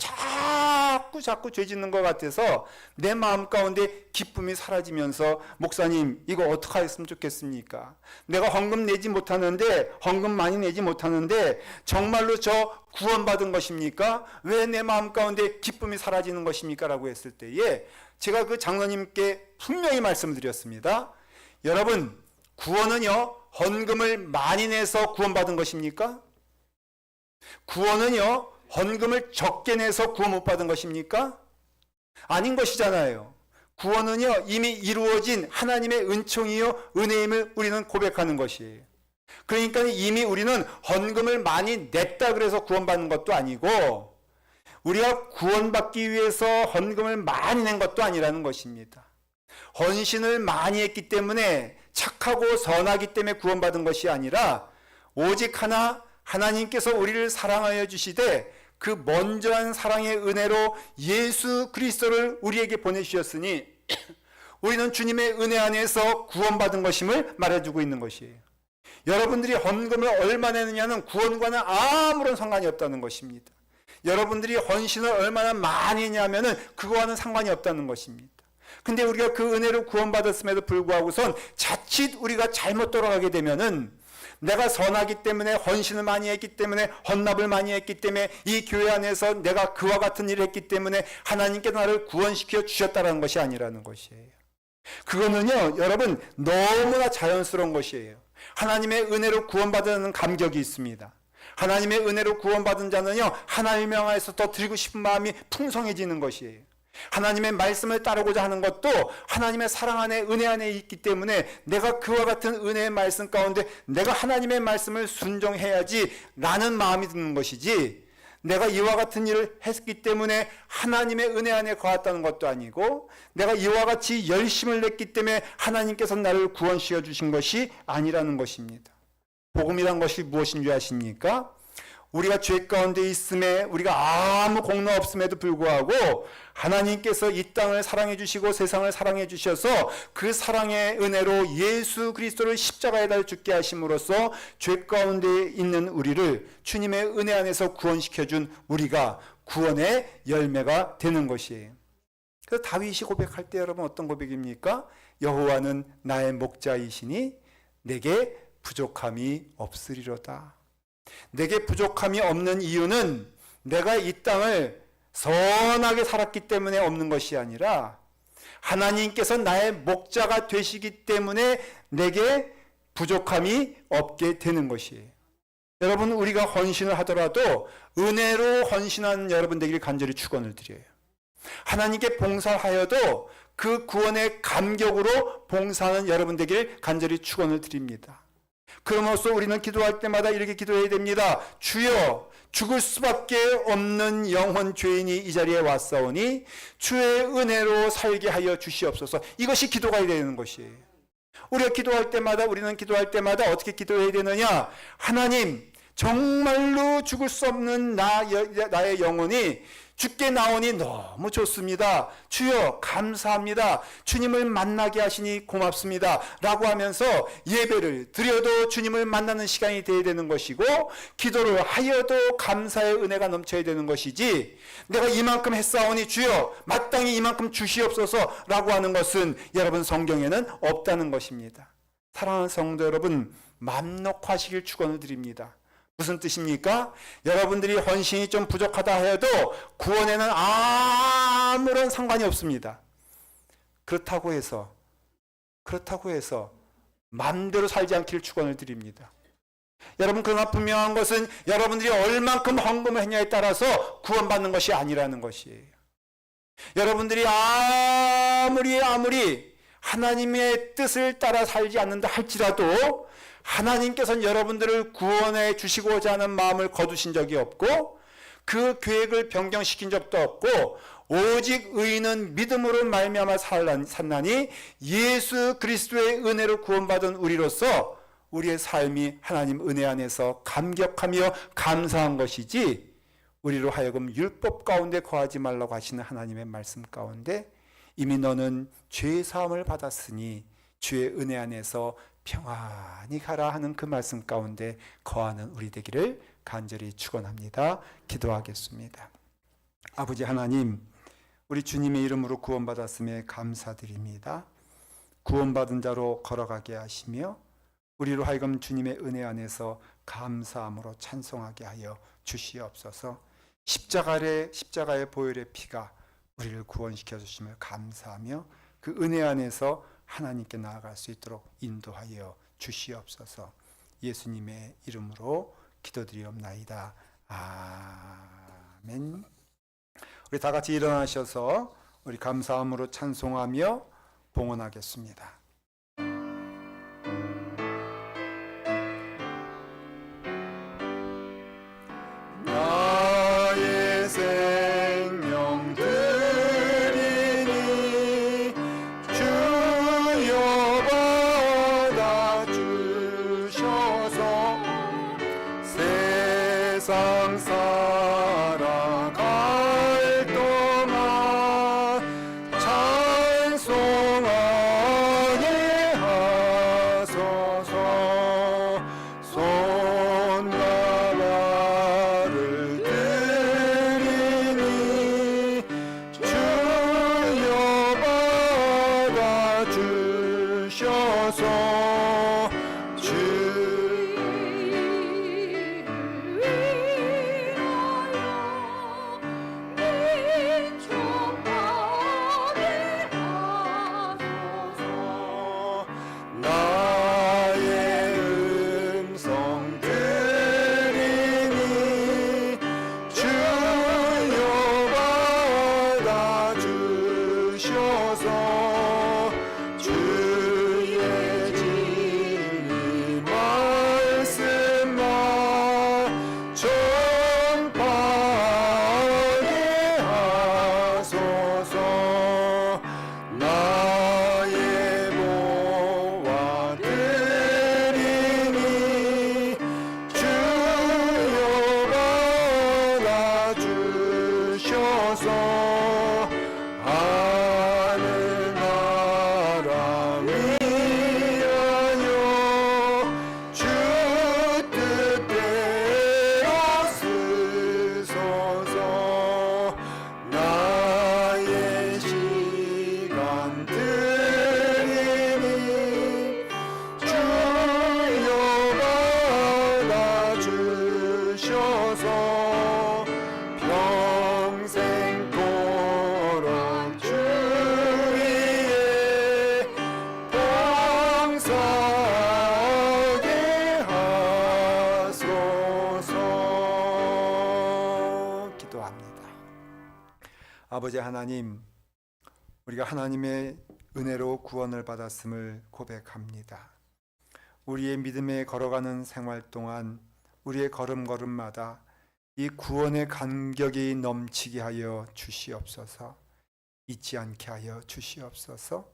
자꾸 죄 짓는 것 같아서 내 마음 가운데 기쁨이 사라지면서 목사님 이거 어떻게 했으면 좋겠습니까? 내가 헌금 내지 못하는데 헌금 많이 내지 못하는데 정말로 저 구원받은 것입니까? 왜 내 마음 가운데 기쁨이 사라지는 것입니까? 라고 했을 때에 제가 그 장로님께 분명히 말씀을 드렸습니다. 여러분, 구원은요 헌금을 많이 내서 구원받은 것입니까? 구원은요 헌금을 적게 내서 구원 못 받은 것입니까? 아닌 것이잖아요. 구원은요 이미 이루어진 하나님의 은총이요 은혜임을 우리는 고백하는 것이에요. 그러니까 이미 우리는 헌금을 많이 냈다 그래서 구원받는 것도 아니고 우리가 구원받기 위해서 헌금을 많이 낸 것도 아니라는 것입니다. 헌신을 많이 했기 때문에 착하고 선하기 때문에 구원받은 것이 아니라 오직 하나님께서 우리를 사랑하여 주시되 그 먼저한 사랑의 은혜로 예수 그리스도를 우리에게 보내주셨으니 우리는 주님의 은혜 안에서 구원받은 것임을 말해주고 있는 것이에요. 여러분들이 헌금을 얼마 내느냐는 구원과는 아무런 상관이 없다는 것입니다. 여러분들이 헌신을 얼마나 많이 했냐면은 그거와는 상관이 없다는 것입니다. 근데 우리가 그 은혜로 구원받았음에도 불구하고선 자칫 우리가 잘못 돌아가게 되면은 내가 선하기 때문에 헌신을 많이 했기 때문에 헌납을 많이 했기 때문에 이 교회 안에서 내가 그와 같은 일을 했기 때문에 하나님께 나를 구원시켜 주셨다는 것이 아니라는 것이에요. 그거는요, 여러분 너무나 자연스러운 것이에요. 하나님의 은혜로 구원받은 감격이 있습니다. 하나님의 은혜로 구원받은 자는요, 하나님 향해서 더 드리고 싶은 마음이 풍성해지는 것이에요. 하나님의 말씀을 따르고자 하는 것도 하나님의 사랑 안에 은혜 안에 있기 때문에 내가 그와 같은 은혜의 말씀 가운데 내가 하나님의 말씀을 순종해야지 라는 마음이 드는 것이지, 내가 이와 같은 일을 했기 때문에 하나님의 은혜 안에 거했다는 것도 아니고, 내가 이와 같이 열심을 냈기 때문에 하나님께서 나를 구원시켜 주신 것이 아니라는 것입니다. 복음이란 것이 무엇인 줄 아십니까? 우리가 죄 가운데 있음에, 우리가 아무 공로 없음에도 불구하고 하나님께서 이 땅을 사랑해 주시고 세상을 사랑해 주셔서 그 사랑의 은혜로 예수 그리스도를 십자가에 달려 죽게 하심으로써 죄 가운데 있는 우리를 주님의 은혜 안에서 구원시켜 준 우리가 구원의 열매가 되는 것이에요. 그래서 다윗이 고백할 때 여러분 어떤 고백입니까? 여호와는 나의 목자이시니 내게 부족함이 없으리로다. 내게 부족함이 없는 이유는 내가 이 땅을 선하게 살았기 때문에 없는 것이 아니라 하나님께서 나의 목자가 되시기 때문에 내게 부족함이 없게 되는 것이에요. 여러분, 우리가 헌신을 하더라도 은혜로 헌신하는 여러분 되기를 간절히 축원을 드려요. 하나님께 봉사하여도 그 구원의 감격으로 봉사하는 여러분 되기를 간절히 축원을 드립니다. 그러므로써 우리는 기도할 때마다 이렇게 기도해야 됩니다. 주여, 죽을 수밖에 없는 영혼 죄인이 이 자리에 왔사오니 주의 은혜로 살게 하여 주시옵소서. 이것이 기도가 되는 것이에요. 우리가 기도할 때마다, 우리는 기도할 때마다 어떻게 기도해야 되느냐? 하나님, 정말로 죽을 수 없는 나의 영혼이 죽게 나오니 너무 좋습니다. 주여 감사합니다. 주님을 만나게 하시니 고맙습니다. 라고 하면서 예배를 드려도 주님을 만나는 시간이 되어야 되는 것이고, 기도를 하여도 감사의 은혜가 넘쳐야 되는 것이지, 내가 이만큼 했사오니 주여 마땅히 이만큼 주시옵소서 라고 하는 것은 여러분 성경에는 없다는 것입니다. 사랑하는 성도 여러분, 맘 놓고 하시길 축원을 드립니다. 무슨 뜻입니까? 여러분들이 헌신이 좀 부족하다 해도 구원에는 아무런 상관이 없습니다. 그렇다고 해서 마음대로 살지 않기를 축원을 드립니다. 여러분, 그러나 분명한 것은 여러분들이 얼만큼 헌금을 했냐에 따라서 구원받는 것이 아니라는 것이에요. 여러분들이 아무리 하나님의 뜻을 따라 살지 않는다 할지라도 하나님께서는 여러분들을 구원해 주시고자 하는 마음을 거두신 적이 없고 그 계획을 변경시킨 적도 없고, 오직 의인은 믿음으로 말미암아 산나니 예수 그리스도의 은혜로 구원받은 우리로서 우리의 삶이 하나님 은혜 안에서 감격하며 감사한 것이지, 우리로 하여금 율법 가운데 거하지 말라고 하시는 하나님의 말씀 가운데 이미 너는 죄 사함을 받았으니 주의 은혜 안에서 평안히 가라 하는 그 말씀 가운데 거하는 우리 되기를 간절히 축원합니다. 기도하겠습니다. 아버지 하나님, 우리 주님의 이름으로 구원받았음에 감사드립니다. 구원받은 자로 걸어가게 하시며 우리로 하여금 주님의 은혜 안에서 감사함으로 찬송하게 하여 주시옵소서. 십자가의 보혈의 피가 우리를 구원시켜 주심을 감사하며 그 은혜 안에서 하나님께 나아갈 수 있도록 인도하여 주시옵소서. 예수님의 이름으로 기도드리옵나이다. 아멘. 우리 다 같이 일어나셔서 우리 감사함으로 찬송하며 봉헌하겠습니다. 나의 생명 드리니 주여 받아주셔서 세상 살아갈 동안 찬송하게 하소서. 주시옵소서. 나의 음성 들으니 주여 받아주셔서 주의 진리 말씀만 전파하게 하소서. 나의 보와 드리니 주여 받아주셔서 하늘 나라 위하여 주 뜻대로 쓰소서. 나의 시간 드리니 주여 받아주셔서 평생토록 주 위에 봉사하게 하소서. 기도합니다. 아버지 하나님, 우리가 하나님의 은혜로 구원을 받았음을 고백합니다. 우리의 믿음에 걸어가는 생활 동안 우리의 걸음걸음마다 이 구원의 감격이 넘치게 하여 주시옵소서. 잊지 않게 하여 주시옵소서.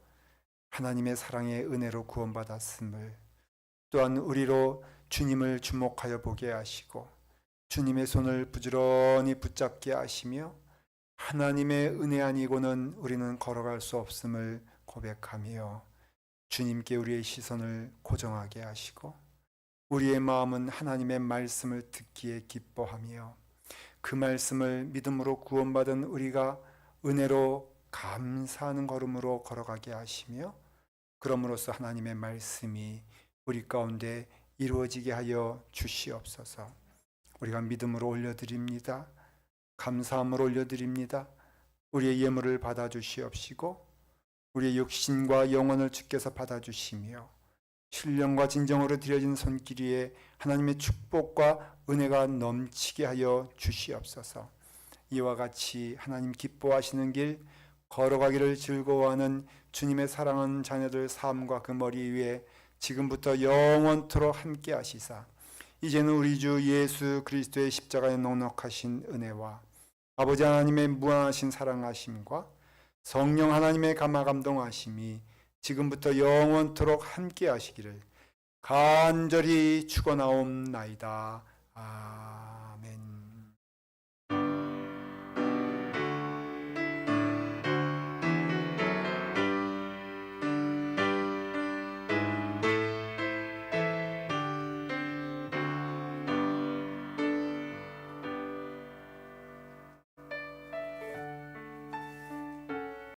하나님의 사랑의 은혜로 구원받았음을, 또한 우리로 주님을 주목하여 보게 하시고 주님의 손을 부지런히 붙잡게 하시며 하나님의 은혜 아니고는 우리는 걸어갈 수 없음을 고백하며 주님께 우리의 시선을 고정하게 하시고 우리의 마음은 하나님의 말씀을 듣기에 기뻐하며 그 말씀을 믿음으로 구원받은 우리가 은혜로 감사하는 걸음으로 걸어가게 하시며 그럼으로써 하나님의 말씀이 우리 가운데 이루어지게 하여 주시옵소서. 우리가 믿음으로 올려드립니다. 감사함으로 올려드립니다. 우리의 예물을 받아주시옵시고 우리의 육신과 영혼을 주께서 받아주시며 신령과 진정으로 드려진 손길 위에 하나님의 축복과 은혜가 넘치게 하여 주시옵소서. 이와 같이 하나님 기뻐하시는 길 걸어가기를 즐거워하는 주님의 사랑하는 자녀들 삶과 그 머리 위에 지금부터 영원토록 함께 하시사 이제는 우리 주 예수 그리스도의 십자가에 넉넉하신 은혜와 아버지 하나님의 무한하신 사랑하심과 성령 하나님의 감화 감동하심이 지금부터 영원토록 함께 하시기를 간절히 축원하옵나이다. 아멘.